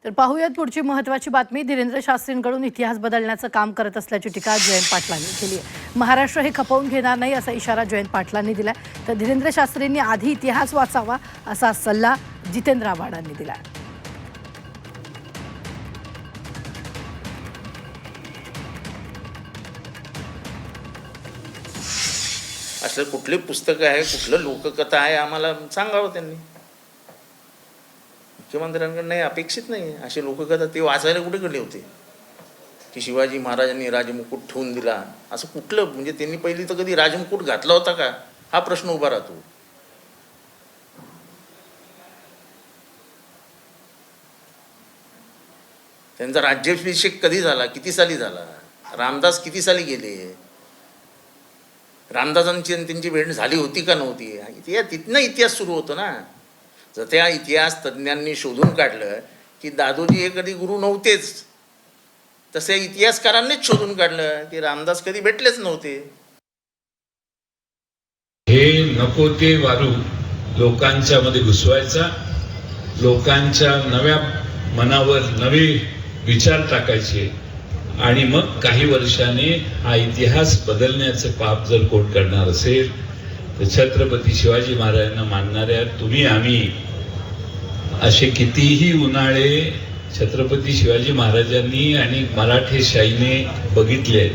तर पाहूयात पुढची महत्त्वाची बातमी। धीरेंद्र शास्त्रींकडून इतिहास बदलण्याचं काम करत असल्याची टीका जयंत पाटलांनी केली आहे। महाराष्ट्र हे खपवून घेणार नाही असा इशारा जयंत पाटलांनी दिलाय। तर धीरेंद्र शास्त्रींनी आधी इतिहास वाचावा असा सल्ला जितेंद्र आव्हाडांनी दिलाय। असलं कुठले पुस्तक आहे, कुठलं लोककथा आहे आम्हाला सांगावं त्यांनी। मुख्यमंत्र्यांकडे नाही, अपेक्षित नाही अशी लोककथा। ते वाचायला कुठे गेले होते की शिवाजी महाराजांनी राजमुकुट ठेवून दिला असं कुठलं? म्हणजे त्यांनी पहिली तर कधी राजमुकुट घातला होता का हा प्रश्न उभा राहतो। त्यांचा राज्याभिषेक कधी झाला, किती साली झाला? रामदास किती साली गेले? रामदासांची त्यांची भेट झाली होती का नव्हती? तिथनं इतिहास सुरू होतो ना। जर त्या इतिहास तज्ज्ञांनी शोधून काढलं की दादोजी हे कधी गुरु नव्हतेच, तसे इतिहासकारांनीच शोधून काढलं की रामदास कधी भेटलेच नव्हते। हे नको ते वारू लोकांच्या मध्ये घुसवायचा, लोकांच्या नव्या मनावर नवे विचार टाकायचे आणि मग काही वर्षांनी हा इतिहास बदलण्याचं पाप जर कोण करणार असेल तर छत्रपती शिवाजी महाराजांना मानणाऱ्या तुम्ही आम्ही असे कितीही उन्हाळे छत्रपती शिवाजी महाराजांनी आणि मराठेशाहीने बघितले